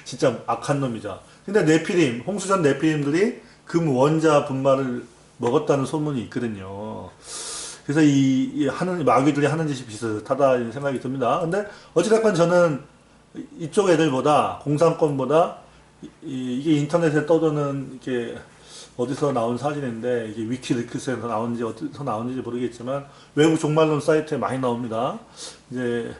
진짜 악한 놈이죠. 근데 네피림 홍수전 네피림들이 금 원자 분말을 먹었다는 소문이 있거든요. 그래서 이 하는 마귀들이 하는 짓이 비슷하다 생각이 듭니다. 근데 어찌됐건 저는 이쪽 애들보다 공산권보다 이게 인터넷에 떠도는 이게 어디서 나온 사진인데 이게 위키리크스에서 나온지 어디서 나온지 모르겠지만 외국 종말론 사이트에 많이 나옵니다. 이제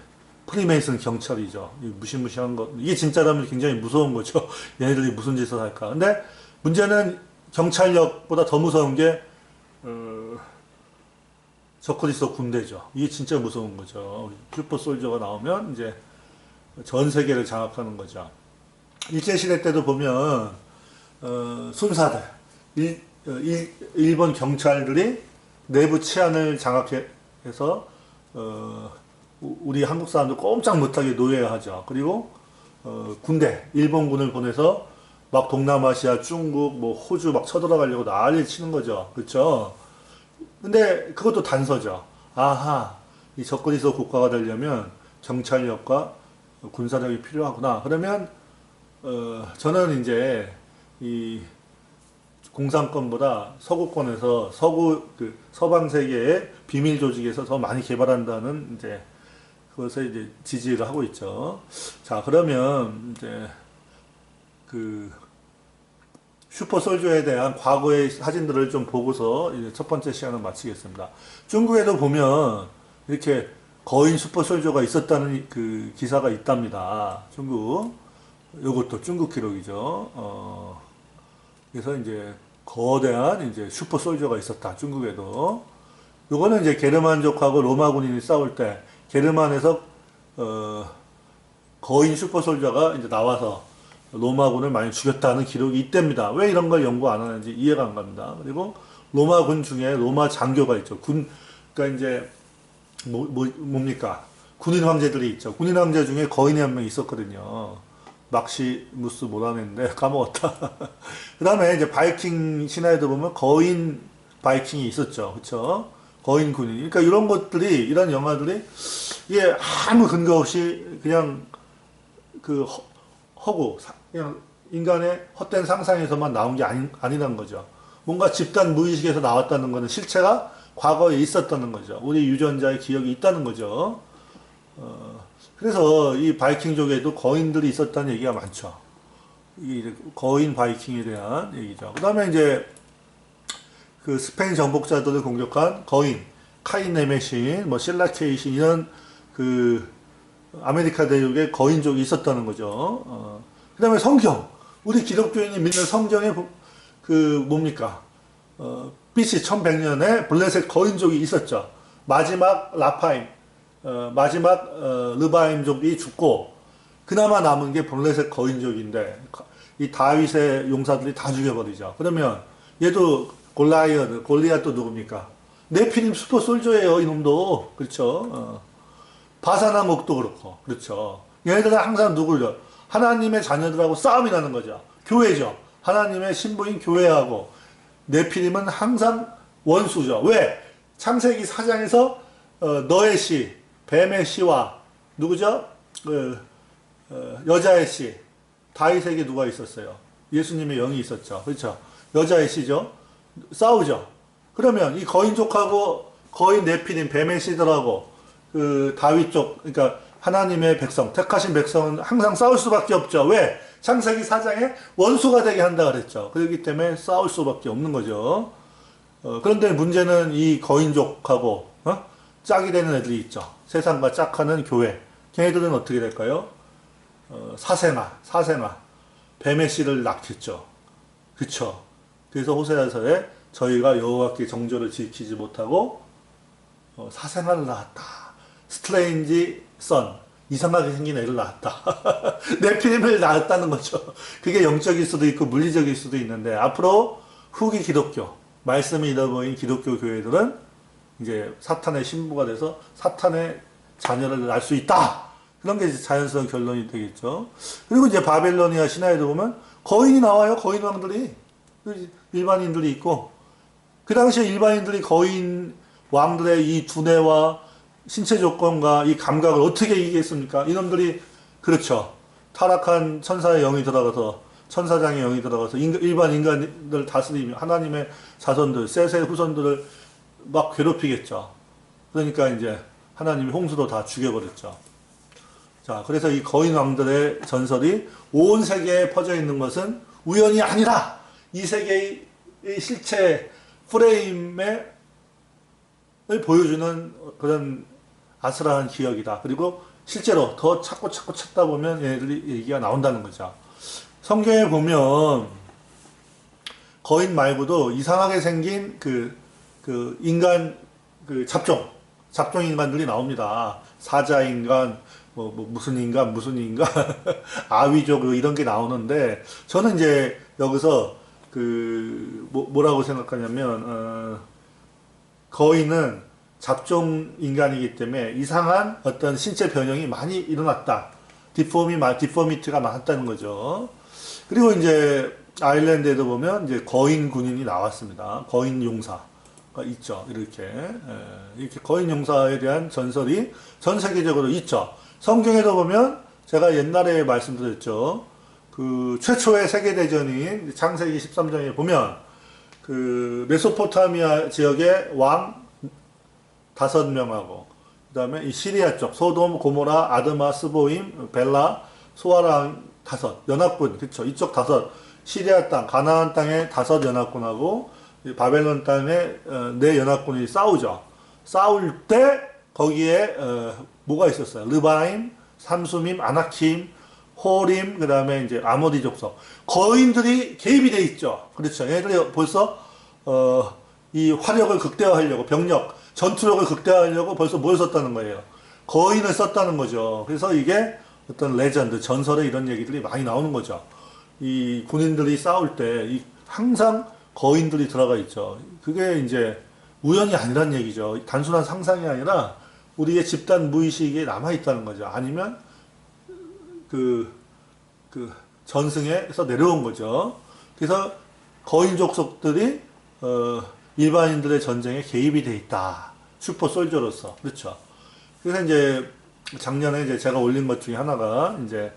프리메이슨 경찰이죠. 무시무시한 거 이게 진짜라면 굉장히 무서운 거죠. 얘네들이 무슨 짓을 할까. 근데 문제는 경찰력보다 더 무서운 게 적그리스도 군대죠. 이게 진짜 무서운 거죠. 슈퍼 솔저가 나오면 이제 전 세계를 장악하는 거죠. 일제시대 때도 보면 순사들 일본 경찰들이 내부 치안을 장악해서 우리 한국 사람들 꼼짝 못하게 노예하죠. 그리고 군대 일본군을 보내서 막 동남아시아, 중국, 뭐 호주 막 쳐들어가려고 난리 치는 거죠. 그렇죠? 근데 그것도 단서죠. 아하, 이 적그리스도 국가가 되려면 경찰력과 군사력이 필요하구나. 그러면 저는 이제 이 공산권보다 서구권에서 서방 세계의 비밀 조직에서 더 많이 개발한다는 이제 그것을 이제 지지를 하고 있죠. 자, 그러면 이제 그 슈퍼 솔저에 대한 과거의 사진들을 좀 보고서 이제 첫 번째 시간을 마치겠습니다. 중국에도 보면 이렇게 거인 슈퍼 솔저가 있었다는 그 기사가 있답니다. 중국. 이것도 중국 기록이죠. 그래서 이제 거대한 이제 슈퍼 솔저가 있었다. 중국에도. 요거는 이제 게르만족하고 로마 군인이 싸울 때 게르만에서 거인 슈퍼 솔저가 이제 나와서 로마군을 많이 죽였다는 기록이 있답니다. 왜 이런 걸 연구 안 하는지 이해가 안 갑니다. 그리고 로마군 중에 로마 장교가 있죠. 그러니까 이제 뭡니까? 군인 황제들이 있죠. 군인 황제 중에 거인이 한 명 있었거든요. 막시무스 뭐라 했는데 까먹었다. 그 다음에 이제 바이킹 신화에도 보면 거인 바이킹이 있었죠. 그쵸? 거인 군인. 그러니까 이런 것들이, 이런 영화들이, 이게 아무 근거 없이 그냥 그냥 인간의 헛된 상상에서만 나온 게 아니란 거죠. 뭔가 집단 무의식에서 나왔다는 거는 실체가 과거에 있었다는 거죠. 우리 유전자의 기억이 있다는 거죠. 그래서 이 바이킹족에도 거인들이 있었다는 얘기가 많죠. 이 거인 바이킹에 대한 얘기죠. 그 다음에 이제 그 스페인 정복자들을 공격한 거인, 카인 네메신, 뭐 실라케이신 이런 그 아메리카 대륙에 거인족이 있었다는 거죠. 그 다음에 성경, 우리 기독교인이 믿는 성경에 그 뭡니까? BC 1100년에 블레셋 거인족이 있었죠. 마지막 라파임, 마지막 르바임족이 죽고 그나마 남은 게 블레셋 거인족인데 이 다윗의 용사들이 다 죽여버리죠. 그러면 얘도 골리앗도 누굽니까? 네피림 슈퍼 솔저예요, 이놈도. 그렇죠. 바사나목도 그렇고, 그렇죠. 얘네들은 항상 누구를 하나님의 자녀들하고 싸움이 나는 거죠. 교회죠. 하나님의 신부인 교회하고 네피림은 항상 원수죠. 왜? 창세기 4장에서 너의 씨, 뱀의 씨와 누구죠? 여자의 씨, 다윗에게 누가 있었어요? 예수님의 영이 있었죠. 그렇죠. 여자의 씨죠. 싸우죠. 그러면 이 거인족하고 거인 네피림 뱀의 씨들하고 그 다윗 쪽, 그러니까 하나님의 백성, 택하신 백성은 항상 싸울 수밖에 없죠. 왜? 창세기 4장에 원수가 되게 한다 그랬죠. 그렇기 때문에 싸울 수밖에 없는 거죠. 그런데 문제는 이 거인족하고 짝이 되는 애들이 있죠. 세상과 짝하는 교회. 걔네들은 어떻게 될까요? 사생아, 뱀의 씨를 낳겠죠. 그쵸. 그래서 호세아서에 저희가 여호와께 정조를 지키지 못하고 사생아를 낳았다. 스트레인지 선, 이상하게 생긴 애를 낳았다. 네피림을 낳았다는 거죠. 그게 영적일 수도 있고 물리적일 수도 있는데 앞으로 후기 기독교, 말씀이 잃어버린 기독교 교회들은 이제 사탄의 신부가 돼서 사탄의 자녀를 낳을 수 있다. 그런 게 이제 자연스러운 결론이 되겠죠. 그리고 이제 바벨로니아 신화에도 보면 거인이 나와요. 거인 왕들이. 일반인들이 있고. 그 당시에 일반인들이 거인 왕들의 이 두뇌와 신체 조건과 이 감각을 어떻게 이기겠습니까? 이놈들이, 그렇죠. 타락한 천사의 영이 들어가서, 천사장의 영이 들어가서 일반 인간들 다스리며 하나님의 자손들, 셋의 후손들을 막 괴롭히겠죠. 그러니까 이제 하나님이 홍수로 다 죽여버렸죠. 자, 그래서 이 거인 왕들의 전설이 온 세계에 퍼져 있는 것은 우연이 아니라 이 세계의 실체 프레임을 보여주는 그런 아슬아한 기억이다. 그리고 실제로 더 찾고 찾다 보면 얘네들이 얘기가 나온다는 거죠. 성경에 보면 거인 말고도 이상하게 생긴 그 인간, 잡종 인간들이 나옵니다. 사자 인간, 무슨 인간, 아위족, 이런 게 나오는데, 저는 이제 여기서, 뭐라고 생각하냐면, 거인은 잡종 인간이기 때문에 이상한 어떤 신체 변형이 많이 일어났다. 디포미티가 많았다는 거죠. 그리고 이제, 아일랜드에도 보면, 이제 거인 군인이 나왔습니다. 거인 용사. 있죠. 이렇게 거인 용사에 대한 전설이 전 세계적으로 있죠. 성경에도 보면 제가 옛날에 말씀드렸죠. 최초의 세계대전인 창세기 13장에 보면 메소포타미아 지역의 왕 5명하고 그 다음에 이 시리아 쪽 소돔, 고모라, 아드마, 스보임, 벨라, 소아랑 5 연합군, 그쵸. 이쪽 5 시리아 땅, 가나안 땅의 5 연합군하고 바벨론 땅에 4 연합군이 싸우죠. 싸울 때 거기에 뭐가 있었어요? 르바임, 삼수밈, 아나킴, 호림, 그 다음에 이제 아모디 족속. 거인들이 개입이 돼 있죠. 그렇죠. 얘네들이 벌써 이 화력을 극대화하려고 전투력을 극대화하려고 벌써 뭘 썼다는 거예요? 거인을 썼다는 거죠. 그래서 이게 어떤 레전드, 전설에 이런 얘기들이 많이 나오는 거죠. 이 군인들이 싸울 때 항상 거인들이 들어가 있죠. 그게 이제 우연이 아니란 얘기죠. 단순한 상상이 아니라 우리의 집단 무의식에 남아있다는 거죠. 아니면 전승에서 내려온 거죠. 그래서 거인 족속들이 일반인들의 전쟁에 개입이 돼 있다. 슈퍼 솔저로서. 그렇죠. 그래서 이제 작년에 이제 제가 올린 것 중에 하나가 이제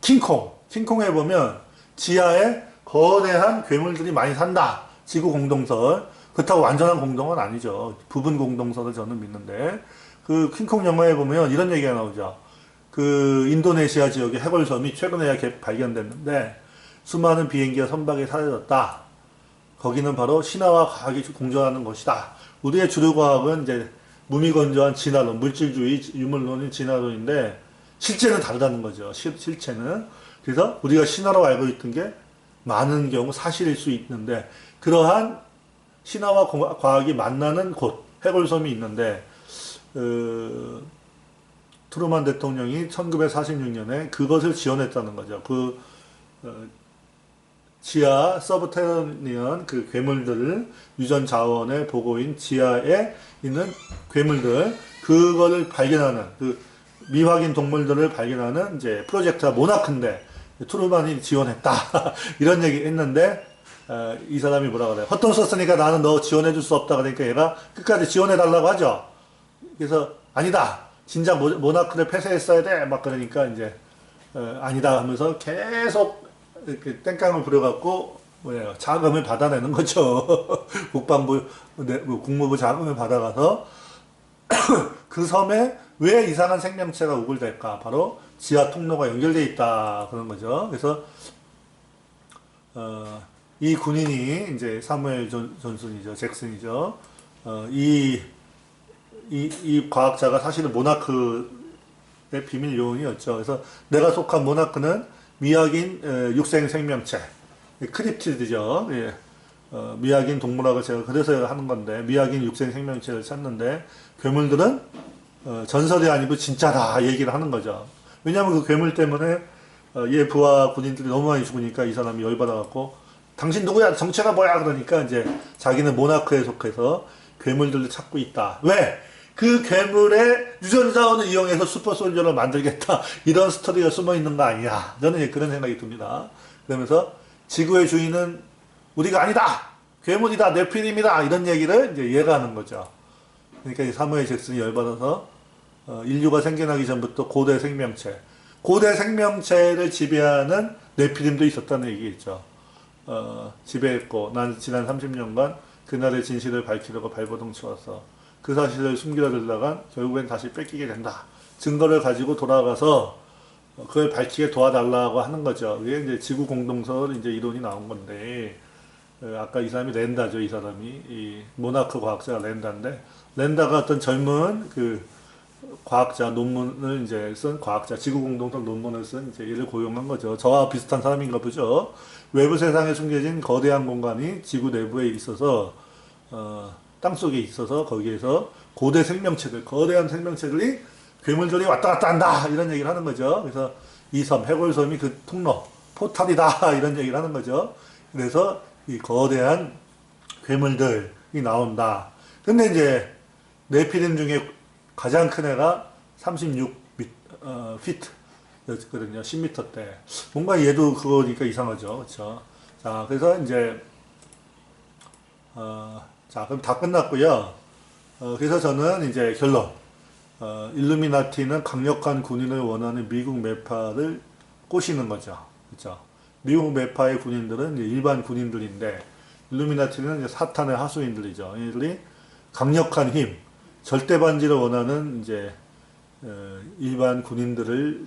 킹콩에 보면 지하에 거대한 괴물들이 많이 산다. 지구 공동설. 그렇다고 완전한 공동은 아니죠. 부분 공동설을 저는 믿는데, 킹콩 영화에 보면 이런 얘기가 나오죠. 인도네시아 지역의 해골섬이 최근에 발견됐는데, 수많은 비행기와 선박이 사라졌다. 거기는 바로 신화와 과학이 공존하는 곳이다. 우리의 주류 과학은 이제 무미건조한 진화론, 물질주의, 유물론인 진화론인데, 실제는 다르다는 거죠. 실체는. 그래서 우리가 신화로 알고 있던 게 많은 경우 사실일 수 있는데 그러한 신화와 과학이 만나는 곳 해골섬이 있는데 트루만 대통령이 1946년에 그것을 지원했다는 거죠. 지하 서브테라니언 괴물들을 유전 자원의 보고인 지하에 있는 괴물들 그거를 발견하는 미확인 동물들을 발견하는 이제 프로젝트가 모나크인데 트루만이 지원했다. 이런 얘기 했는데, 이 사람이 뭐라 그래요? 헛돈 썼으니까 나는 너 지원해줄 수 없다. 그러니까 얘가 끝까지 지원해달라고 하죠. 그래서, 아니다. 진작 모나크를 폐쇄했어야 돼. 막 그러니까 이제, 아니다 하면서 계속 이렇게 땡깡을 부려갖고, 자금을 받아내는 거죠. 국무부 자금을 받아가서, 그 섬에 왜 이상한 생명체가 우글댈까? 바로 지하 통로가 연결되어 있다. 그런 거죠. 그래서, 이 군인이 이제 사무엘 존슨이죠, 잭슨이죠. 이 과학자가 사실은 모나크의 비밀 요원이었죠. 그래서 내가 속한 모나크는 미확인 육생 생명체, 크립티드죠. 예. 미확인 동물학을 제가 그래서 하는 건데, 미확인 육생 생명체를 찾는데, 괴물들은 전설이 아니고 진짜다 얘기를 하는 거죠. 왜냐하면 그 괴물 때문에 얘 부하 군인들이 너무 많이 죽으니까 이 사람이 열받아갖고, 당신 누구야? 정체가 뭐야? 그러니까 이제 자기는 모나크에 속해서 괴물들을 찾고 있다. 왜? 그 괴물의 유전자원을 이용해서 슈퍼솔저를 만들겠다. 이런 스토리가 숨어 있는 거 아니야. 저는 그런 생각이 듭니다. 그러면서 지구의 주인은 우리가 아니다. 괴물이다. 네피림이다. 이런 얘기를 이제 얘가 하는 거죠. 그러니까 이 사무엘 잭슨이 열받아서 인류가 생겨나기 전부터 고대 생명체를 지배하는 네피림도 있었다는 얘기겠죠. 지배했고 난 지난 30년간 그날의 진실을 밝히려고 발버둥 치웠어. 그 사실을 숨기려 들다가 결국엔 다시 뺏기게 된다. 증거를 가지고 돌아가서 그걸 밝히게 도와달라고 하는 거죠. 이게 이제 지구 공동설 이제 이론이 나온 건데, 아까 이 사람이 랜다죠. 이 사람이 이 모나크 과학자가 랜다인데, 랜다가 어떤 젊은 그 과학자 논문을 이제 쓴 과학자 지구 공동설 논문을 쓴 이제 얘를 고용한 거죠. 저와 비슷한 사람인가 보죠. 외부 세상에 숨겨진 거대한 공간이 지구 내부에 있어서 땅 속에 있어서 거기에서 거대한 생명체들이 괴물들이 왔다 갔다 한다 이런 얘기를 하는 거죠. 그래서 이 섬 해골섬이 그 통로 포탈이다 이런 얘기를 하는 거죠. 그래서 이 거대한 괴물들이 나온다. 근데 이제 네피림 중에 가장 큰 애가 36피트였거든요. 10m대. 뭔가 얘도 그거니까 이상하죠. 그렇죠? 자, 그래서 이제 자, 그럼 다 끝났고요. 그래서 저는 이제 결론. 일루미나티는 강력한 군인을 원하는 미국 매파를 꼬시는 거죠. 그렇죠? 미국 매파의 군인들은 이제 일반 군인들인데, 일루미나티는 이제 사탄의 하수인들이죠. 얘들이 강력한 힘, 절대 반지를 원하는 이제 일반 군인들을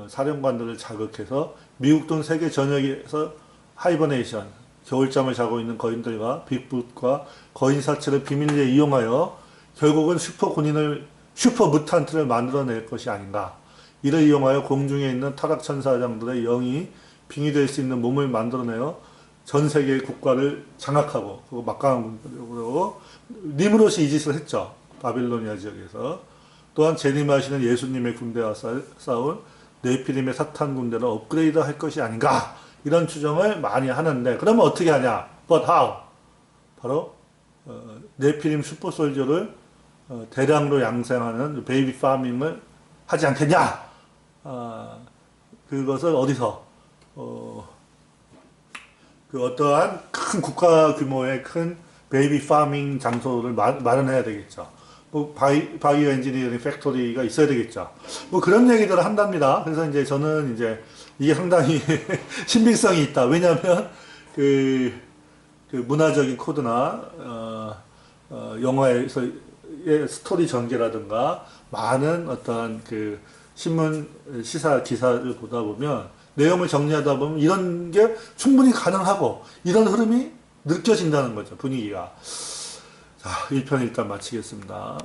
사령관들을 자극해서 미국 등 세계 전역에서 하이버네이션, 겨울잠을 자고 있는 거인들과 빅붓과 거인 사체를 비밀리에 이용하여 결국은 슈퍼 무탄트를 만들어낼 것이 아닌가. 이를 이용하여 공중에 있는 타락천사장들의 영이 빙의될 수 있는 몸을 만들어내어 전 세계의 국가를 장악하고, 그리고 막강한 군대로 니무롯이 이 짓을 했죠. 바빌로니아 지역에서. 또한 재림하시는 예수님의 군대와 싸운 네피림의 사탄 군대를 업그레이드 할 것이 아닌가. 이런 추정을 많이 하는데, 그러면 어떻게 하냐? But how? 바로 네피림 슈퍼솔저를 대량으로 양생하는 베이비 파밍을 하지 않겠냐? 그것을 어디서 그 어떠한 큰 국가 규모의 큰 베이비 파밍 장소를 마련해야 되겠죠. 뭐 바이오 엔지니어링 팩토리가 있어야 되겠죠. 뭐 그런 얘기들을 한답니다. 그래서 이제 저는 이제 이게 상당히 신빙성이 있다. 왜냐하면 그 문화적인 코드나 영화에서의 스토리 전개라든가 많은 어떤 그 신문 시사 기사를 보다 보면 내용을 정리하다 보면 이런 게 충분히 가능하고 이런 흐름이 느껴진다는 거죠. 분위기가. 자, 1편 일단 마치겠습니다.